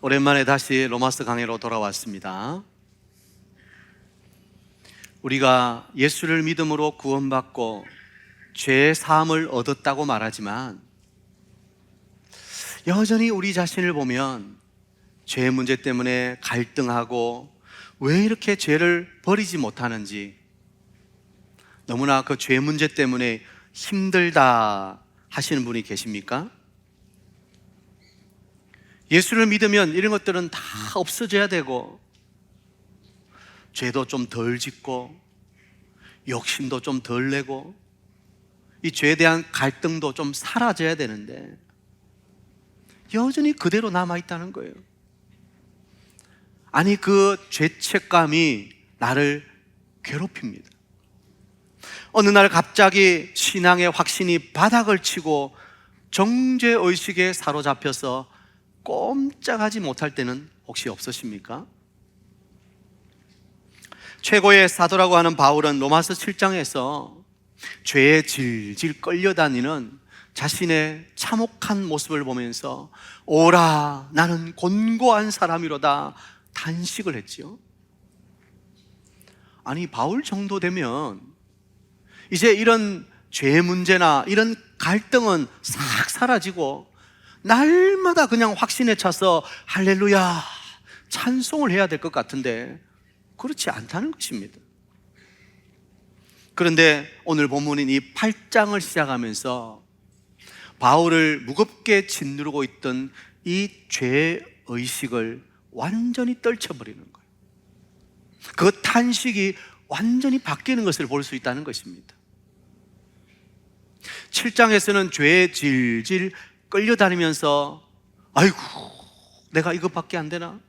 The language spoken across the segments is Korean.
오랜만에 다시 로마서 강해로 돌아왔습니다. 우리가 예수를 믿음으로 구원받고 죄 사함을 얻었다고 말하지만 여전히 우리 자신을 보면 죄 문제 때문에 갈등하고 왜 이렇게 죄를 버리지 못하는지, 너무나 그 죄 문제 때문에 힘들다 하시는 분이 계십니까? 예수를 믿으면 이런 것들은 다 없어져야 되고, 죄도 좀 덜 짓고 욕심도 좀 덜 내고 이 죄에 대한 갈등도 좀 사라져야 되는데 여전히 그대로 남아있다는 거예요. 아니, 그 죄책감이 나를 괴롭힙니다. 어느 날 갑자기 신앙의 확신이 바닥을 치고 정죄의식에 사로잡혀서 꼼짝하지 못할 때는 혹시 없으십니까? 최고의 사도라고 하는 바울은 로마서 7장에서 죄에 질질 끌려다니는 자신의 참혹한 모습을 보면서 오라 나는 곤고한 사람이로다 탄식을 했지요. 아니, 바울 정도 되면 이제 이런 죄 문제나 이런 갈등은 싹 사라지고 날마다 그냥 확신에 차서 할렐루야 찬송을 해야 될 것 같은데 그렇지 않다는 것입니다. 그런데 오늘 본문인 이 8장을 시작하면서 바울을 무겁게 짓누르고 있던 이 죄의식을 완전히 떨쳐버리는 거예요. 그 탄식이 완전히 바뀌는 것을 볼 수 있다는 것입니다. 7장에서는 죄에 질질 끌려다니면서 아이고 내가 이것밖에 안 되나?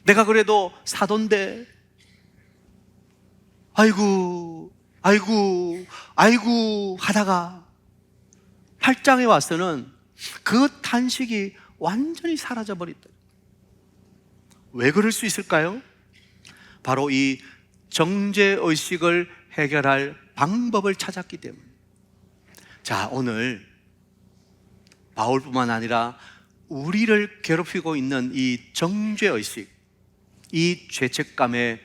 내가 그래도 사도인데 아이고 하다가 8장에 와서는 그 탄식이 완전히 사라져 버렸다. 왜 그럴 수 있을까요? 바로 이 정죄의식을 해결할 방법을 찾았기 때문에. 자, 오늘 바울뿐만 아니라 우리를 괴롭히고 있는 이 정죄의식, 이 죄책감에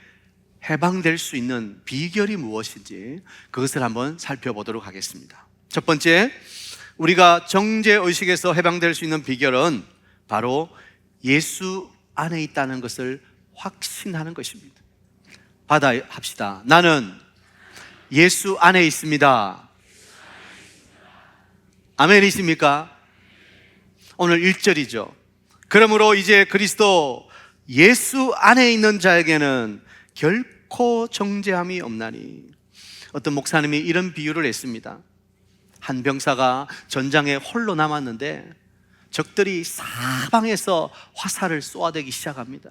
해방될 수 있는 비결이 무엇인지 그것을 한번 살펴보도록 하겠습니다. 첫 번째, 우리가 정죄의식에서 해방될 수 있는 비결은 바로 예수 안에 있다는 것을 확신하는 것입니다. 합시다. 나는 예수 안에 있습니다. 아멘이십니까? 오늘 1절이죠. 그러므로 이제 그리스도 예수 안에 있는 자에게는 결코 정죄함이 없나니. 어떤 목사님이 이런 비유를 했습니다. 한 병사가 전장에 홀로 남았는데 적들이 사방에서 화살을 쏘아대기 시작합니다.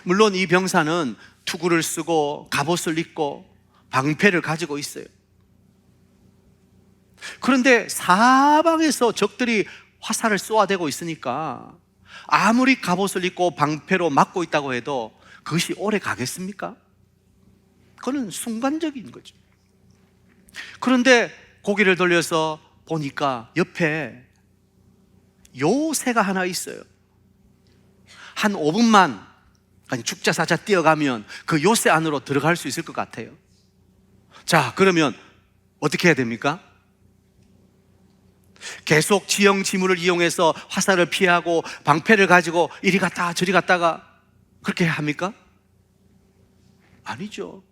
물론 이 병사는 투구를 쓰고 갑옷을 입고 방패를 가지고 있어요. 그런데 사방에서 적들이 화살을 쏘아대고 있으니까 아무리 갑옷을 입고 방패로 막고 있다고 해도 그것이 오래 가겠습니까? 그건 순간적인 거죠. 그런데 고개를 돌려서 보니까 옆에 요새가 하나 있어요. 한 5분만 죽자사자 뛰어가면 그 요새 안으로 들어갈 수 있을 것 같아요. 자, 그러면 어떻게 해야 됩니까? 계속 지형지물을 이용해서 화살을 피하고 방패를 가지고 이리 갔다 저리 갔다가 그렇게 합니까? 아니죠.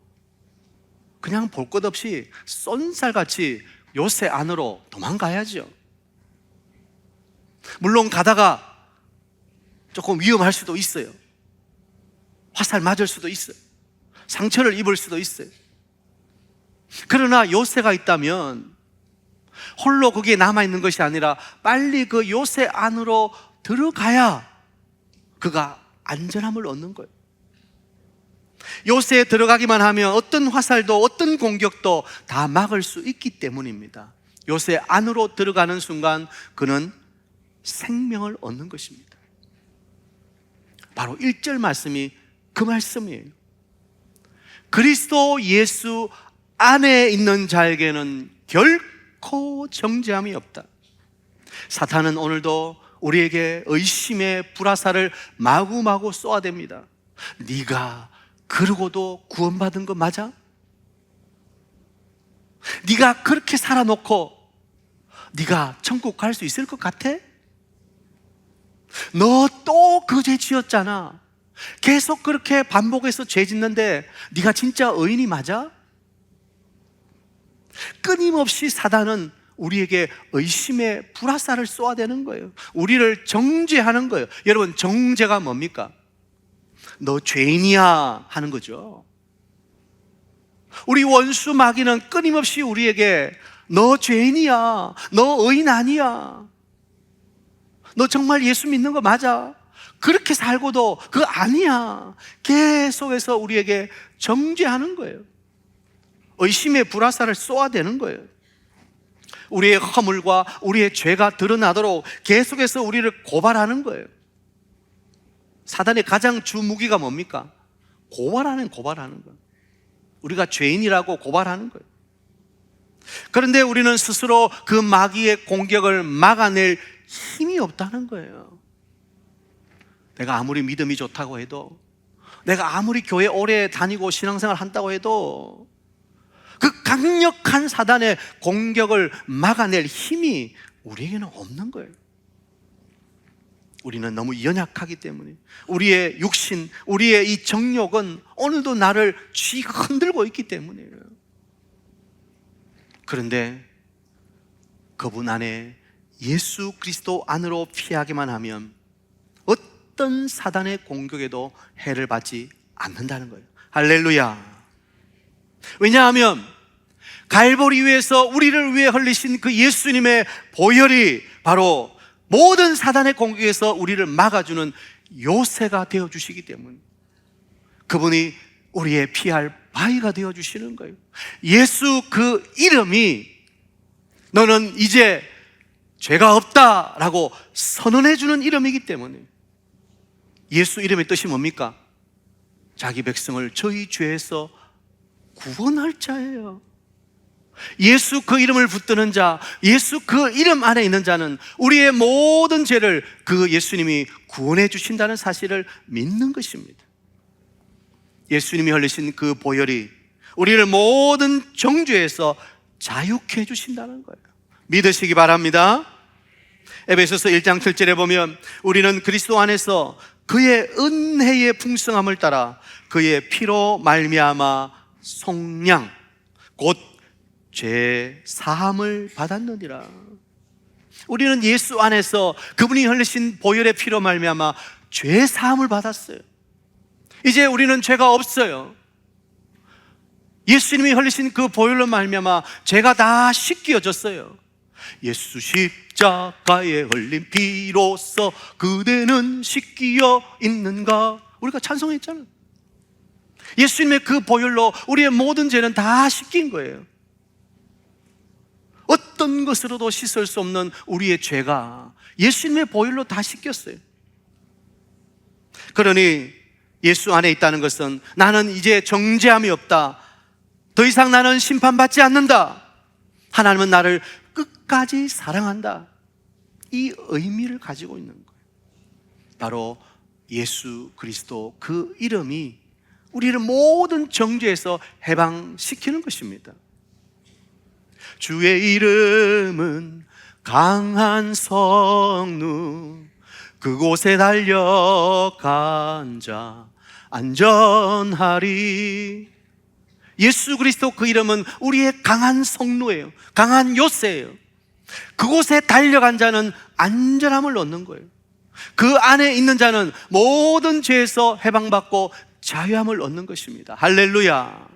그냥 볼 것 없이 쏜살같이 요새 안으로 도망가야죠. 물론 가다가 조금 위험할 수도 있어요. 화살 맞을 수도 있어요. 상처를 입을 수도 있어요. 그러나 요새가 있다면 홀로 거기에 남아있는 것이 아니라 빨리 그 요새 안으로 들어가야 그가 안전함을 얻는 거예요. 요새에 들어가기만 하면 어떤 화살도 어떤 공격도 다 막을 수 있기 때문입니다. 요새 안으로 들어가는 순간 그는 생명을 얻는 것입니다. 바로 1절 말씀이 그 말씀이에요. 그리스도 예수 안에 있는 자에게는 결코 정죄함이 없다. 사탄은 오늘도 우리에게 의심의 불화살을 마구마구 쏘아댑니다. 네가 그러고도 구원받은 거 맞아? 네가 그렇게 살아놓고 네가 천국 갈 수 있을 것 같아? 너 또 그 죄 지었잖아. 계속 그렇게 반복해서 죄 짓는데 네가 진짜 의인이 맞아? 끊임없이 사단은 우리에게 의심의 불화살을 쏘아대는 거예요. 우리를 정죄하는 거예요. 여러분, 정죄가 뭡니까? 너 죄인이야 하는 거죠. 우리 원수 마귀는 끊임없이 우리에게 너 죄인이야, 너 의인 아니야, 너 정말 예수 믿는 거 맞아, 그렇게 살고도 그거 아니야, 계속해서 우리에게 정죄하는 거예요. 의심의 불화살을 쏘아대는 거예요. 우리의 허물과 우리의 죄가 드러나도록 계속해서 우리를 고발하는 거예요. 사단의 가장 주 무기가 뭡니까? 고발하는 거예요. 우리가 죄인이라고 고발하는 거예요. 그런데 우리는 스스로 그 마귀의 공격을 막아낼 힘이 없다는 거예요. 내가 아무리 믿음이 좋다고 해도, 내가 아무리 교회 오래 다니고 신앙생활 한다고 해도 그 강력한 사단의 공격을 막아낼 힘이 우리에게는 없는 거예요. 우리는 너무 연약하기 때문에 우리의 육신, 우리의 이 정욕은 오늘도 나를 쥐고 흔들고 있기 때문이에요. 그런데 그분 안에 예수 그리스도 안으로 피하기만 하면 어떤 사단의 공격에도 해를 받지 않는다는 거예요. 할렐루야. 왜냐하면 갈보리 위에서 우리를 위해 흘리신 그 예수님의 보혈이 바로 모든 사단의 공격에서 우리를 막아주는 요새가 되어주시기 때문에, 그분이 우리의 피할 바위가 되어주시는 거예요. 예수 그 이름이 너는 이제 죄가 없다라고 선언해주는 이름이기 때문에, 예수 이름의 뜻이 뭡니까? 자기 백성을 저희 죄에서 구원할 자예요. 예수 그 이름을 붙드는 자, 예수 그 이름 안에 있는 자는 우리의 모든 죄를 그 예수님이 구원해 주신다는 사실을 믿는 것입니다. 예수님이 흘리신 그 보혈이 우리를 모든 정죄에서 자유케 해 주신다는 거예요. 믿으시기 바랍니다. 에베소서 1장 7절에 보면 우리는 그리스도 안에서 그의 은혜의 풍성함을 따라 그의 피로 말미암아 속량 곧 죄 사함을 받았느니라. 우리는 예수 안에서 그분이 흘리신 보혈의 피로 말미암아 죄 사함을 받았어요. 이제 우리는 죄가 없어요. 예수님이 흘리신 그 보혈로 말미암아 죄가 다 씻겨졌어요. 예수 십자가에 흘린 피로써 그대는 씻기어 있는가, 우리가 찬송했잖아요. 예수님의 그 보혈로 우리의 모든 죄는 다 씻긴 거예요. 어떤 것으로도 씻을 수 없는 우리의 죄가 예수님의 보혈로 다 씻겼어요. 그러니 예수 안에 있다는 것은 나는 이제 정죄함이 없다, 더 이상 나는 심판받지 않는다, 하나님은 나를 끝까지 사랑한다, 이 의미를 가지고 있는 거예요. 바로 예수 그리스도 그 이름이 우리를 모든 정죄에서 해방시키는 것입니다. 주의 이름은 강한 성루, 그곳에 달려간 자 안전하리. 예수 그리스도 그 이름은 우리의 강한 성루예요. 강한 요새예요. 그곳에 달려간 자는 안전함을 얻는 거예요. 그 안에 있는 자는 모든 죄에서 해방받고 자유함을 얻는 것입니다. 할렐루야.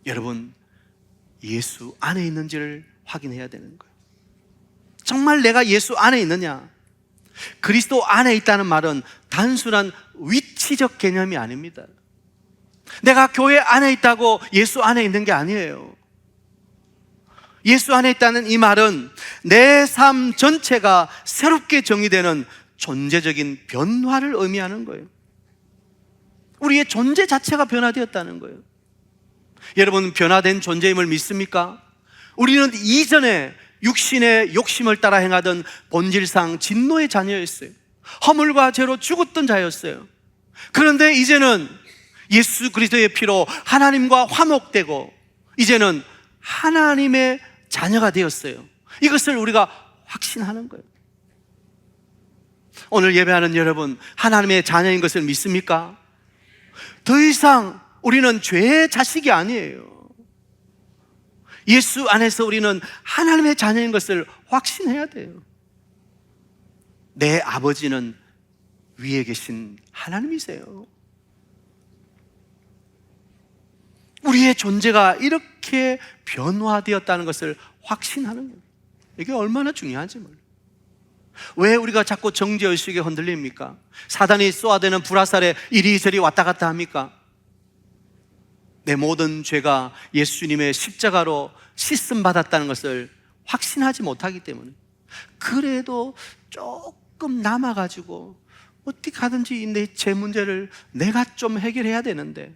여러분, 예수 안에 있는지를 확인해야 되는 거예요. 정말 내가 예수 안에 있느냐? 그리스도 안에 있다는 말은 단순한 위치적 개념이 아닙니다. 내가 교회 안에 있다고 예수 안에 있는 게 아니에요. 예수 안에 있다는 이 말은 내 삶 전체가 새롭게 정의되는 존재적인 변화를 의미하는 거예요. 우리의 존재 자체가 변화되었다는 거예요. 여러분, 변화된 존재임을 믿습니까? 우리는 이전에 육신의 욕심을 따라 행하던 본질상 진노의 자녀였어요. 허물과 죄로 죽었던 자였어요. 그런데 이제는 예수 그리스도의 피로 하나님과 화목되고 이제는 하나님의 자녀가 되었어요. 이것을 우리가 확신하는 거예요. 오늘 예배하는 여러분, 하나님의 자녀인 것을 믿습니까? 더 이상 우리는 죄의 자식이 아니에요. 예수 안에서 우리는 하나님의 자녀인 것을 확신해야 돼요. 내 아버지는 위에 계신 하나님이세요. 우리의 존재가 이렇게 변화되었다는 것을 확신하는 거예요. 이게 얼마나 중요한지 몰라요. 왜 우리가 자꾸 정죄의식에 흔들립니까? 사단이 쏘아대는 불화살에 이리저리 왔다 갔다 합니까? 내 모든 죄가 예수님의 십자가로 씻음받았다는 것을 확신하지 못하기 때문에. 그래도 조금 남아가지고 어떻게 하든지 내 죄 문제를 내가 좀 해결해야 되는데,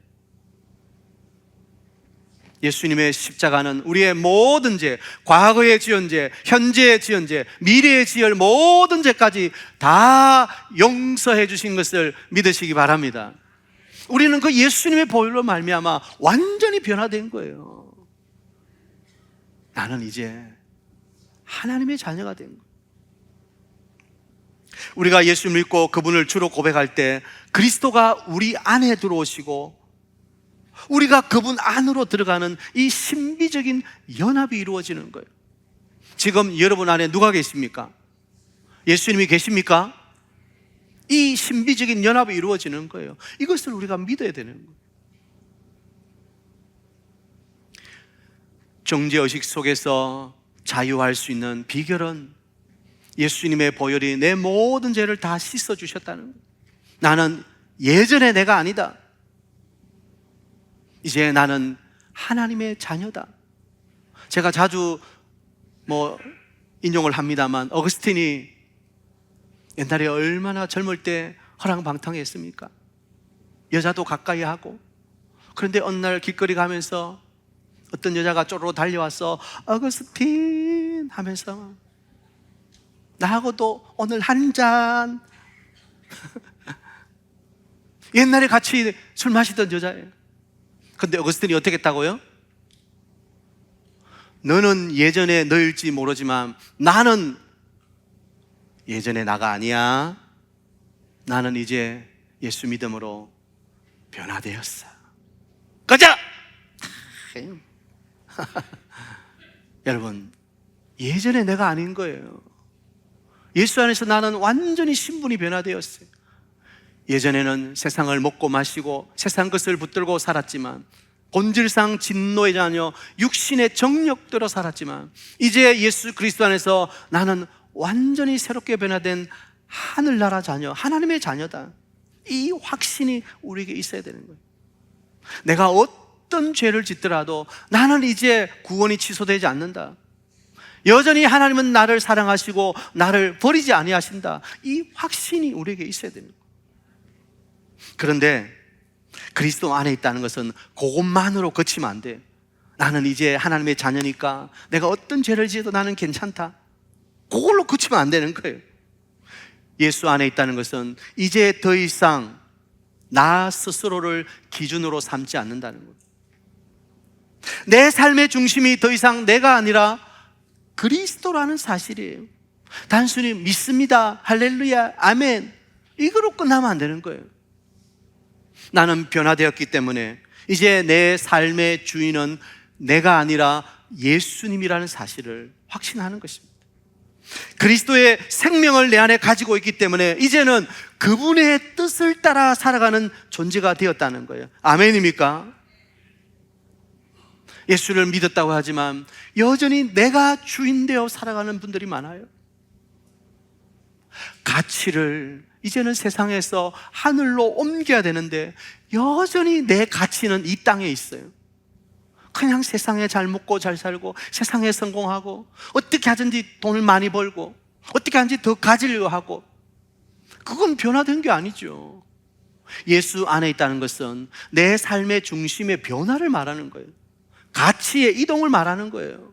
예수님의 십자가는 우리의 모든 죄, 과거의 지은 죄, 현재의 지은 죄, 미래의 지을 모든 죄까지 다 용서해 주신 것을 믿으시기 바랍니다. 우리는 그 예수님의 보혈로 말미암아 완전히 변화된 거예요. 나는 이제 하나님의 자녀가 된 거예요. 우리가 예수 믿고 그분을 주로 고백할 때 그리스도가 우리 안에 들어오시고 우리가 그분 안으로 들어가는 이 신비적인 연합이 이루어지는 거예요. 지금 여러분 안에 누가 계십니까? 예수님이 계십니까? 이 신비적인 연합이 이루어지는 거예요. 이것을 우리가 믿어야 되는 거예요. 정죄의식 속에서 자유할 수 있는 비결은 예수님의 보혈이 내 모든 죄를 다 씻어주셨다는 거예요. 나는 예전의 내가 아니다. 이제 나는 하나님의 자녀다. 제가 자주 인용을 합니다만, 어거스틴이 옛날에 얼마나 젊을 때 허랑방탕했습니까? 여자도 가까이 하고. 그런데 어느 날 길거리 가면서 어떤 여자가 쪼르르 달려와서 어거스틴 하면서 나하고도 오늘 한 잔. 옛날에 같이 술 마시던 여자예요. 근데 어거스틴이 어떻게 했다고요? 너는 예전에 너일지 모르지만 나는 예전에 나가 아니야. 나는 이제 예수 믿음으로 변화되었어. 가자! 여러분, 예전에 내가 아닌 거예요. 예수 안에서 나는 완전히 신분이 변화되었어요. 예전에는 세상을 먹고 마시고 세상 것을 붙들고 살았지만, 본질상 진노의 자녀, 육신의 정욕대로 살았지만, 이제 예수 그리스도 안에서 나는 완전히 새롭게 변화된 하늘나라 자녀, 하나님의 자녀다. 이 확신이 우리에게 있어야 되는 거예요. 내가 어떤 죄를 짓더라도 나는 이제 구원이 취소되지 않는다. 여전히 하나님은 나를 사랑하시고 나를 버리지 아니하신다. 이 확신이 우리에게 있어야 되는 거예요. 그런데 그리스도 안에 있다는 것은 그것만으로 그치면 안 돼. 나는 이제 하나님의 자녀니까 내가 어떤 죄를 지어도 나는 괜찮다. 그걸로 그치면 안 되는 거예요. 예수 안에 있다는 것은 이제 더 이상 나 스스로를 기준으로 삼지 않는다는 거예요. 내 삶의 중심이 더 이상 내가 아니라 그리스도라는 사실이에요. 단순히 믿습니다, 할렐루야, 아멘, 이거로 끝나면 안 되는 거예요. 나는 변화되었기 때문에 이제 내 삶의 주인은 내가 아니라 예수님이라는 사실을 확신하는 것입니다. 그리스도의 생명을 내 안에 가지고 있기 때문에 이제는 그분의 뜻을 따라 살아가는 존재가 되었다는 거예요. 아멘입니까? 예수를 믿었다고 하지만 여전히 내가 주인 되어 살아가는 분들이 많아요. 가치를 이제는 세상에서 하늘로 옮겨야 되는데 여전히 내 가치는 이 땅에 있어요. 그냥 세상에 잘 먹고 잘 살고 세상에 성공하고 어떻게 하든지 돈을 많이 벌고 어떻게 하든지 더 가지려고 하고, 그건 변화된 게 아니죠. 예수 안에 있다는 것은 내 삶의 중심의 변화를 말하는 거예요. 가치의 이동을 말하는 거예요.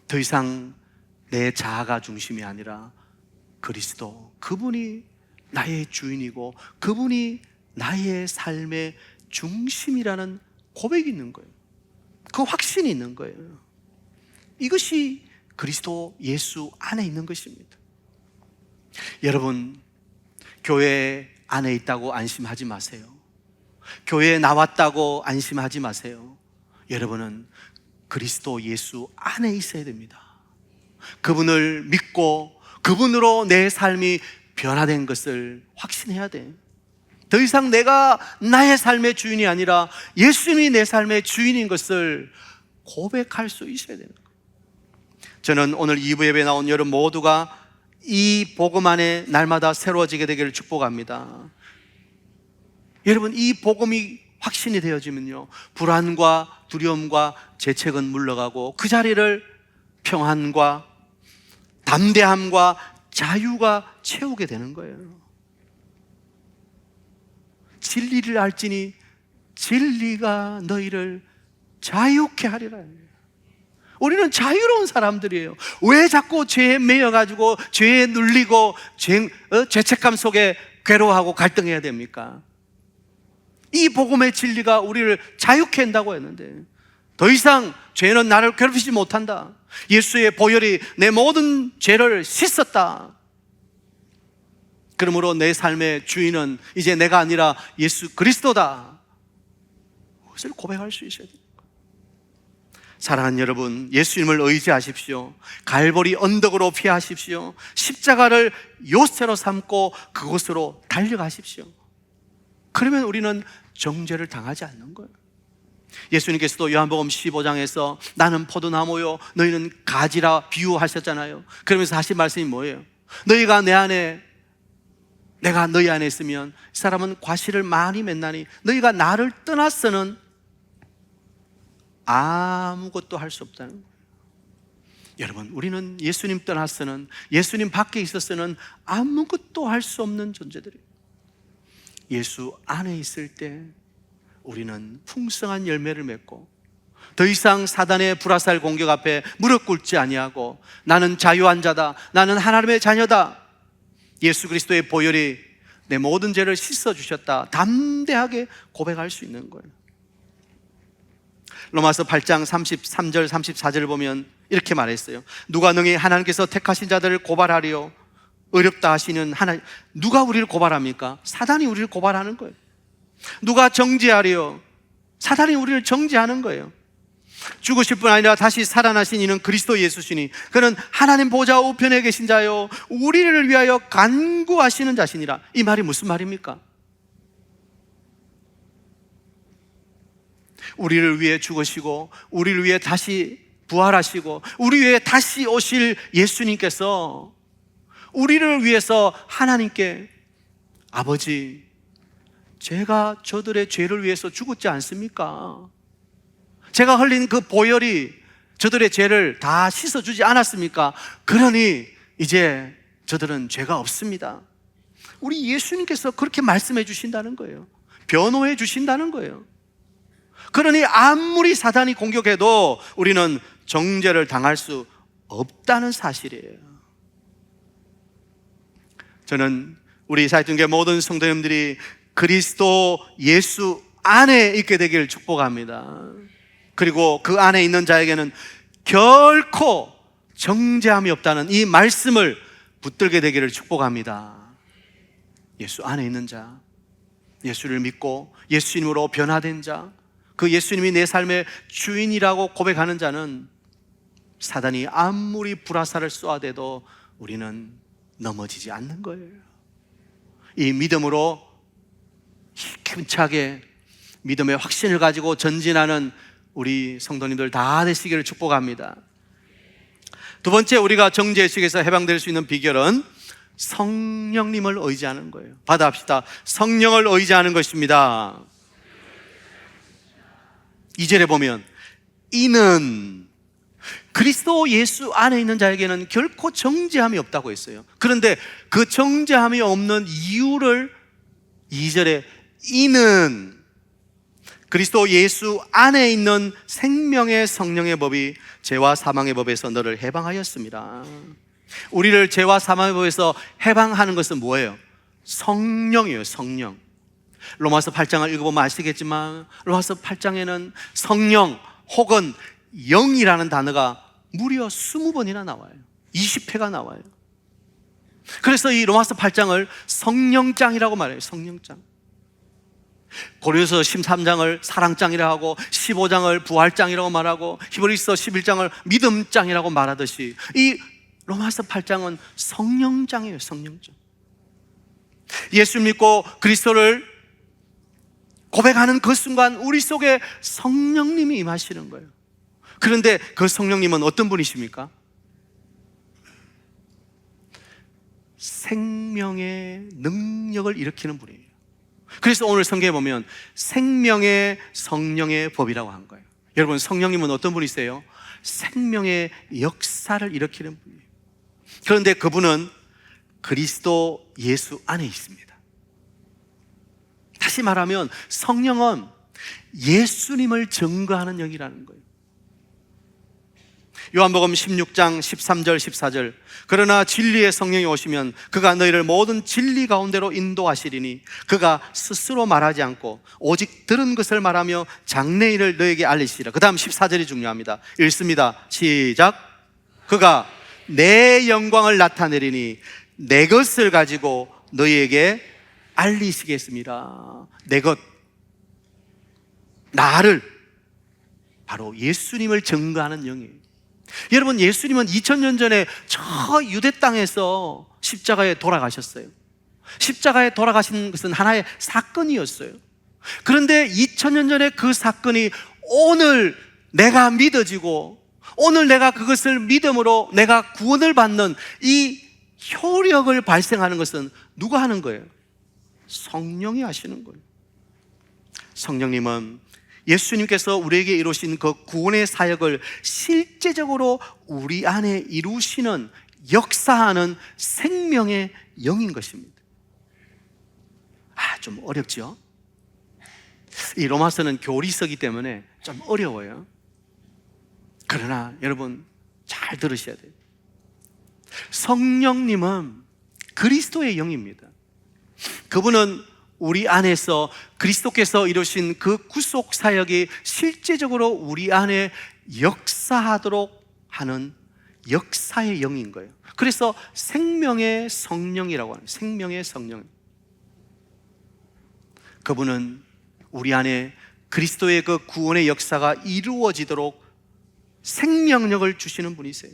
더 이상 내 자아가 중심이 아니라 그리스도, 그분이 나의 주인이고 그분이 나의 삶의 중심이라는 고백이 있는 거예요. 그 확신이 있는 거예요. 이것이 그리스도 예수 안에 있는 것입니다. 여러분, 교회 안에 있다고 안심하지 마세요. 교회에 나왔다고 안심하지 마세요. 여러분은 그리스도 예수 안에 있어야 됩니다. 그분을 믿고 그분으로 내 삶이 변화된 것을 확신해야 돼. 더 이상 내가 나의 삶의 주인이 아니라 예수님이 내 삶의 주인인 것을 고백할 수 있어야 되는 거예요. 저는 오늘 2부 예배에 나온 여러분 모두가 이 복음 안에 날마다 새로워지게 되기를 축복합니다. 여러분, 이 복음이 확신이 되어지면요, 불안과 두려움과 죄책은 물러가고 그 자리를 평안과 담대함과 자유가 채우게 되는 거예요. 진리를 알지니 진리가 너희를 자유케 하리라. 우리는 자유로운 사람들이에요. 왜 자꾸 죄에 매여가지고 죄에 눌리고 죄책감 속에 괴로워하고 갈등해야 됩니까? 이 복음의 진리가 우리를 자유케 한다고 했는데, 더 이상 죄는 나를 괴롭히지 못한다. 예수의 보혈이 내 모든 죄를 씻었다. 그러므로 내 삶의 주인은 이제 내가 아니라 예수 그리스도다. 그것을 고백할 수 있어야 됩니다. 사랑하는 여러분, 예수님을 의지하십시오. 갈보리 언덕으로 피하십시오. 십자가를 요새로 삼고 그곳으로 달려가십시오. 그러면 우리는 정죄를 당하지 않는 거예요. 예수님께서도 요한복음 15장에서 나는 포도나무요 너희는 가지라 비유하셨잖아요. 그러면서 하신 말씀이 뭐예요? 너희가 내 안에, 내가 너희 안에 있으면 이 사람은 과실을 많이 맺나니 너희가 나를 떠나서는 아무것도 할 수 없다는 거예요. 여러분, 우리는 예수님 떠나서는, 예수님 밖에 있어서는 아무것도 할 수 없는 존재들이에요. 예수 안에 있을 때 우리는 풍성한 열매를 맺고 더 이상 사단의 불화살 공격 앞에 무릎 꿇지 아니하고 나는 자유한 자다, 나는 하나님의 자녀다, 예수 그리스도의 보혈이 내 모든 죄를 씻어주셨다, 담대하게 고백할 수 있는 거예요. 로마서 8장 33절 34절을 보면 이렇게 말했어요. 누가 능히 하나님께서 택하신 자들을 고발하리요? 어렵다 하시는 하나님, 누가 우리를 고발합니까? 사단이 우리를 고발하는 거예요. 누가 정죄하리요? 사단이 우리를 정죄하는 거예요. 죽으실 뿐 아니라 다시 살아나신 이는 그리스도 예수시니 그는 하나님 보좌 우편에 계신 자요 우리를 위하여 간구하시는 자시니라. 이 말이 무슨 말입니까? 우리를 위해 죽으시고 우리를 위해 다시 부활하시고 우리 위해 다시 오실 예수님께서 우리를 위해서 하나님께, 아버지, 제가 저들의 죄를 위해서 죽었지 않습니까? 제가 흘린 그 보혈이 저들의 죄를 다 씻어주지 않았습니까? 그러니 이제 저들은 죄가 없습니다. 우리 예수님께서 그렇게 말씀해 주신다는 거예요. 변호해 주신다는 거예요. 그러니 아무리 사단이 공격해도 우리는 정죄를 당할 수 없다는 사실이에요. 저는 우리 사역중계 모든 성도님들이 그리스도 예수 안에 있게 되기를 축복합니다. 그리고 그 안에 있는 자에게는 결코 정죄함이 없다는 이 말씀을 붙들게 되기를 축복합니다. 예수 안에 있는 자, 예수를 믿고 예수님으로 변화된 자, 그 예수님이 내 삶의 주인이라고 고백하는 자는 사단이 아무리 불화살을 쏘아대도 우리는 넘어지지 않는 거예요. 이 믿음으로 힘차게 믿음의 확신을 가지고 전진하는 우리 성도님들 다 되시기를 축복합니다. 두 번째, 우리가 정죄의식에서 해방될 수 있는 비결은 성령님을 의지하는 거예요. 받아합시다. 성령을 의지하는 것입니다. 2절에 보면 이는 그리스도 예수 안에 있는 자에게는 결코 정죄함이 없다고 했어요. 그런데 그 정죄함이 없는 이유를 2절에 이는 그리스도 예수 안에 있는 생명의 성령의 법이 죄와 사망의 법에서 너를 해방하였습니다. 우리를 죄와 사망의 법에서 해방하는 것은 뭐예요? 성령이에요. 성령. 로마서 8장을 읽어보면 아시겠지만 로마서 8장에는 성령 혹은 영이라는 단어가 무려 20번이나 나와요. 20회가 나와요. 그래서 이 로마서 8장을 성령장이라고 말해요. 성령장. 고린도서 13장을 사랑장이라고 하고 15장을 부활장이라고 말하고 히브리서 11장을 믿음장이라고 말하듯이 이 로마서 8장은 성령장이에요. 성령장. 예수 믿고 그리스도를 고백하는 그 순간 우리 속에 성령님이 임하시는 거예요. 그런데 그 성령님은 어떤 분이십니까? 생명의 능력을 일으키는 분이에요. 그래서 오늘 성경에 보면 생명의 성령의 법이라고 한 거예요. 여러분, 성령님은 어떤 분이세요? 생명의 역사를 일으키는 분이에요. 그런데 그분은 그리스도 예수 안에 있습니다. 다시 말하면 성령은 예수님을 증거하는 영이라는 거예요. 요한복음 16장 13절 14절 그러나 진리의 성령이 오시면 그가 너희를 모든 진리 가운데로 인도하시리니 그가 스스로 말하지 않고 오직 들은 것을 말하며 장래일을 너에게 알리시리라. 그 다음 14절이 중요합니다. 읽습니다. 시작. 그가 내 영광을 나타내리니 내 것을 가지고 너희에게 알리시겠습니다. 내 것, 나를, 바로 예수님을 증거하는 영이에요. 여러분, 예수님은 2000년 전에 저 유대 땅에서 십자가에 돌아가셨어요. 십자가에 돌아가신 것은 하나의 사건이었어요. 그런데 2000년 전에 그 사건이 오늘 내가 믿어지고 오늘 내가 그것을 믿음으로 내가 구원을 받는 이 효력을 발생하는 것은 누가 하는 거예요? 성령이 하시는 거예요. 성령님은 예수님께서 우리에게 이루신 그 구원의 사역을 실제적으로 우리 안에 이루시는, 역사하는 생명의 영인 것입니다. 좀 어렵죠? 이 로마서는 교리서기 때문에 좀 어려워요. 그러나 여러분 잘 들으셔야 돼요. 성령님은 그리스도의 영입니다. 그분은 우리 안에서 그리스도께서 이루신 그 구속 사역이 실제적으로 우리 안에 역사하도록 하는 역사의 영인 거예요. 그래서 생명의 성령이라고 하는, 생명의 성령. 그분은 우리 안에 그리스도의 그 구원의 역사가 이루어지도록 생명력을 주시는 분이세요.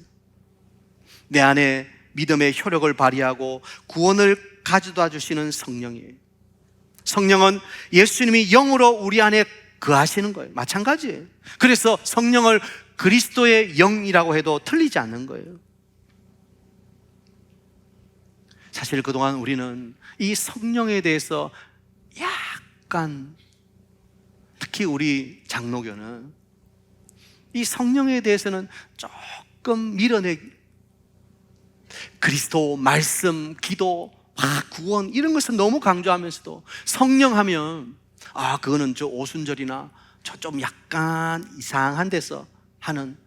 내 안에 믿음의 효력을 발휘하고 구원을 가져다 주시는 성령이에요. 성령은 예수님이 영으로 우리 안에 거하시는 거예요. 마찬가지예요. 그래서 성령을 그리스도의 영이라고 해도 틀리지 않는 거예요. 사실 그동안 우리는 이 성령에 대해서 약간, 특히 우리 장로교는 이 성령에 대해서는 조금 밀어내기, 그리스도, 말씀, 기도, 구원 이런 것을 너무 강조하면서도 성령 하면 그거는 저 오순절이나 저 좀 약간 이상한 데서 하는,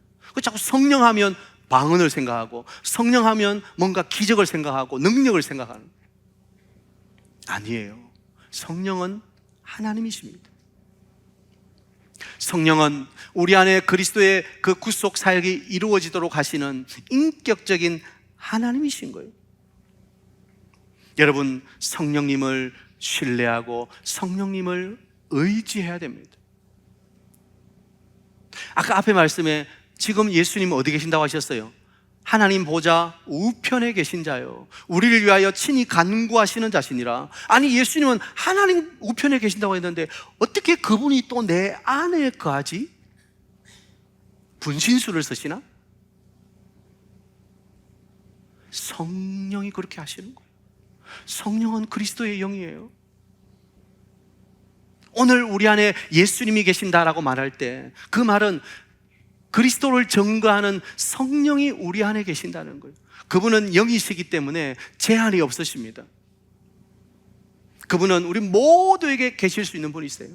자꾸 성령 하면 방언을 생각하고 성령 하면 뭔가 기적을 생각하고 능력을 생각하는. 아니에요. 성령은 하나님이십니다. 성령은 우리 안에 그리스도의 그 구속 사역이 이루어지도록 하시는 인격적인 하나님이신 거예요. 여러분, 성령님을 신뢰하고 성령님을 의지해야 됩니다. 아까 앞에 말씀에 지금 예수님은 어디 계신다고 하셨어요? 하나님 보좌 우편에 계신 자요, 우리를 위하여 친히 간구하시는 자시니라. 아니, 예수님은 하나님 우편에 계신다고 했는데 어떻게 그분이 또 내 안에 거하지? 분신술을 쓰시나? 성령이 그렇게 하시는 거예요. 성령은 그리스도의 영이에요. 오늘 우리 안에 예수님이 계신다라고 말할 때 그 말은 그리스도를 증거하는 성령이 우리 안에 계신다는 거예요. 그분은 영이시기 때문에 제한이 없으십니다. 그분은 우리 모두에게 계실 수 있는 분이세요.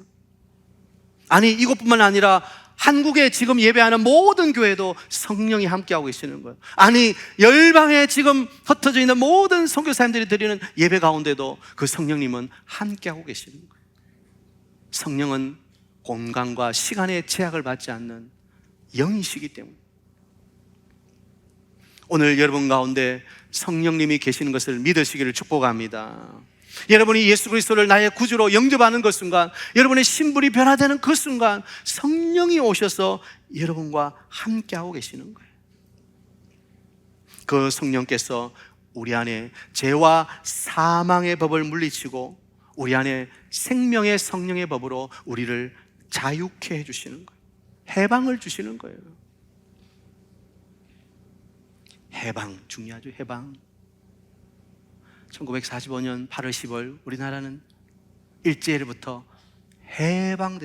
아니, 이것뿐만 아니라 한국에 지금 예배하는 모든 교회도 성령이 함께하고 계시는 거예요. 아니, 열방에 지금 흩어져 있는 모든 선교사님들이 드리는 예배 가운데도 그 성령님은 함께하고 계시는 거예요. 성령은 공간과 시간의 제약을 받지 않는 영이시기 때문에 오늘 여러분 가운데 성령님이 계시는 것을 믿으시기를 축복합니다. 여러분이 예수 그리스도를 나의 구주로 영접하는 그 순간, 여러분의 신분이 변화되는 그 순간 성령이 오셔서 여러분과 함께하고 계시는 거예요. 그 성령께서 우리 안에 죄와 사망의 법을 물리치고 우리 안에 생명의 성령의 법으로 우리를 자유케 해주시는 거예요. 해방을 주시는 거예요. 해방 중요하죠. 해방. 1945년 8월 10월 우리나라는 일제일부터 해방,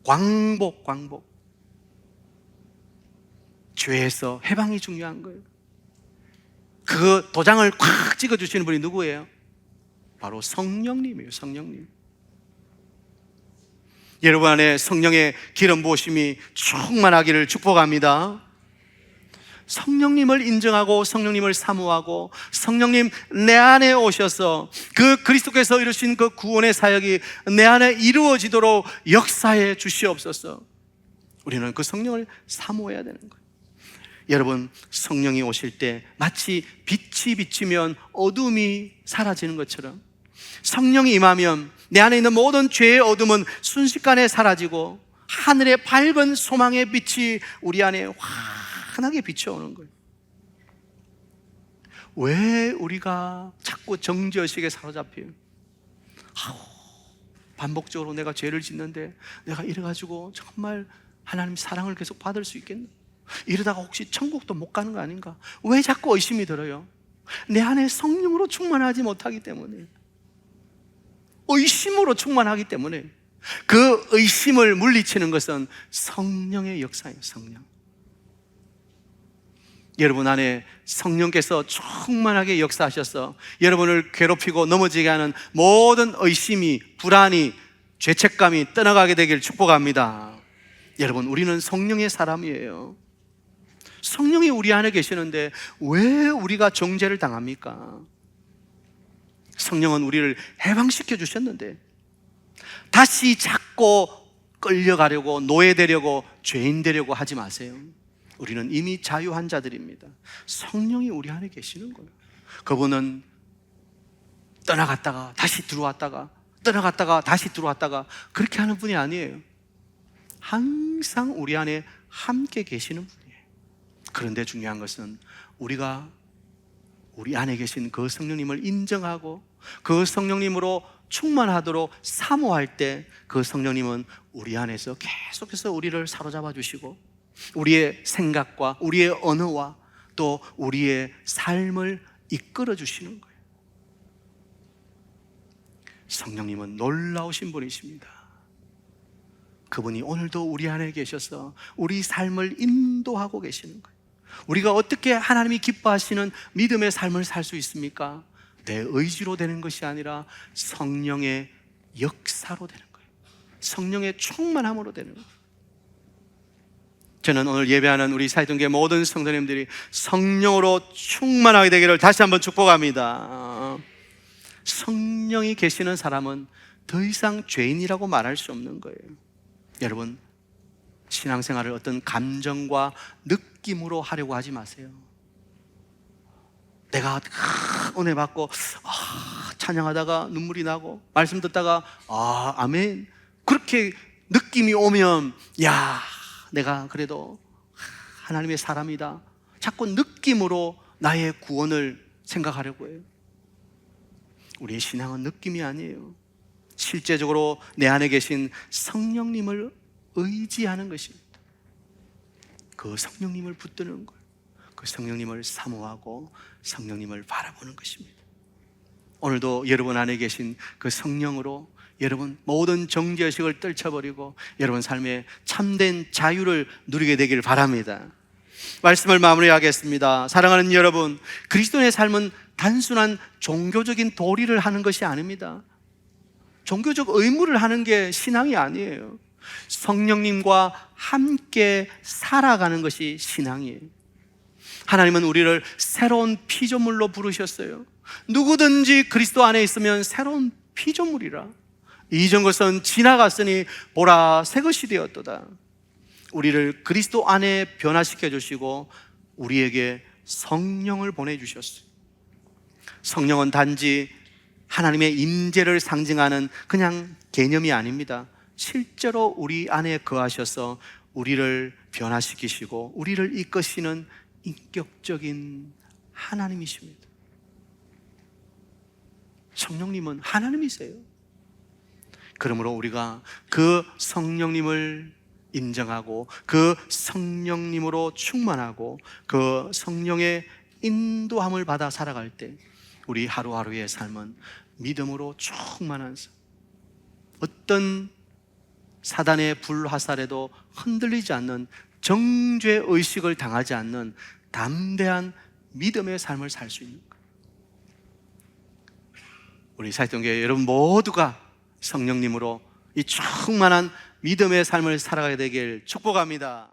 광복. 죄에서 해방이 중요한 거예요. 그 도장을 콱 찍어주시는 분이 누구예요? 바로 성령님이에요. 성령님. 여러분 안에 성령의 기름 부으심이 충만하기를 축복합니다. 성령님을 인정하고 성령님을 사모하고 성령님 내 안에 오셔서 그 그리스도께서 이루신 그 구원의 사역이 내 안에 이루어지도록 역사해 주시옵소서. 우리는 그 성령을 사모해야 되는 거예요. 여러분, 성령이 오실 때 마치 빛이 비치면 어둠이 사라지는 것처럼 성령이 임하면 내 안에 있는 모든 죄의 어둠은 순식간에 사라지고 하늘의 밝은 소망의 빛이 우리 안에 환하게 비춰오는 거예요. 왜 우리가 자꾸 정죄의식에 사로잡혀요? 반복적으로 내가 죄를 짓는데 내가 이래가지고 정말 하나님 사랑을 계속 받을 수 있겠나? 이러다가 혹시 천국도 못 가는 거 아닌가? 왜 자꾸 의심이 들어요? 내 안에 성령으로 충만하지 못하기 때문에, 의심으로 충만하기 때문에. 그 의심을 물리치는 것은 성령의 역사예요. 성령. 여러분 안에 성령께서 충만하게 역사하셔서 여러분을 괴롭히고 넘어지게 하는 모든 의심이, 불안이, 죄책감이 떠나가게 되길 축복합니다. 여러분, 우리는 성령의 사람이에요. 성령이 우리 안에 계시는데 왜 우리가 정죄를 당합니까? 성령은 우리를 해방시켜 주셨는데 다시 자꾸 끌려가려고, 노예되려고, 죄인 되려고 하지 마세요. 우리는 이미 자유한 자들입니다. 성령이 우리 안에 계시는 거예요. 그분은 떠나갔다가 다시 들어왔다가, 떠나갔다가 다시 들어왔다가 그렇게 하는 분이 아니에요. 항상 우리 안에 함께 계시는 분이에요. 그런데 중요한 것은 우리가 우리 안에 계신 그 성령님을 인정하고 그 성령님으로 충만하도록 사모할 때 그 성령님은 우리 안에서 계속해서 우리를 사로잡아 주시고 우리의 생각과 우리의 언어와 또 우리의 삶을 이끌어 주시는 거예요. 성령님은 놀라우신 분이십니다. 그분이 오늘도 우리 안에 계셔서 우리 삶을 인도하고 계시는 거예요. 우리가 어떻게 하나님이 기뻐하시는 믿음의 삶을 살 수 있습니까? 내 의지로 되는 것이 아니라 성령의 역사로 되는 거예요. 성령의 충만함으로 되는 거예요. 저는 오늘 예배하는 우리 사이동교회 모든 성도님들이 성령으로 충만하게 되기를 다시 한번 축복합니다. 성령이 계시는 사람은 더 이상 죄인이라고 말할 수 없는 거예요. 여러분, 신앙생활을 어떤 감정과 느낌으로 하려고 하지 마세요. 내가 은혜 받고 찬양하다가 눈물이 나고 말씀 듣다가 아멘, 그렇게 느낌이 오면 야, 내가 그래도 하나님의 사람이다, 자꾸 느낌으로 나의 구원을 생각하려고 해요. 우리의 신앙은 느낌이 아니에요. 실제적으로 내 안에 계신 성령님을 의지하는 것입니다. 그 성령님을 붙드는 거예요. 그 성령님을 사모하고 성령님을 바라보는 것입니다. 오늘도 여러분 안에 계신 그 성령으로 여러분 모든 정죄의식을 떨쳐버리고 여러분 삶에 참된 자유를 누리게 되길 바랍니다. 말씀을 마무리하겠습니다. 사랑하는 여러분, 그리스도의 삶은 단순한 종교적인 도리를 하는 것이 아닙니다. 종교적 의무를 하는 게 신앙이 아니에요. 성령님과 함께 살아가는 것이 신앙이에요. 하나님은 우리를 새로운 피조물로 부르셨어요. 누구든지 그리스도 안에 있으면 새로운 피조물이라. 이전 것은 지나갔으니 보라 새 것이 되었도다. 우리를 그리스도 안에 변화시켜 주시고 우리에게 성령을 보내주셨어요. 성령은 단지 하나님의 임재를 상징하는 그냥 개념이 아닙니다. 실제로 우리 안에 거하셔서 우리를 변화시키시고 우리를 이끄시는 인격적인 하나님이십니다. 성령님은 하나님이세요. 그러므로 우리가 그 성령님을 인정하고 그 성령님으로 충만하고 그 성령의 인도함을 받아 살아갈 때 우리 하루하루의 삶은 믿음으로 충만한 삶, 어떤 사단의 불화살에도 흔들리지 않는, 정죄 의식을 당하지 않는 담대한 믿음의 삶을 살 수 있는 거예요. 우리 사역동교회 여러분 모두가 성령님으로 이 충만한 믿음의 삶을 살아가게 되길 축복합니다.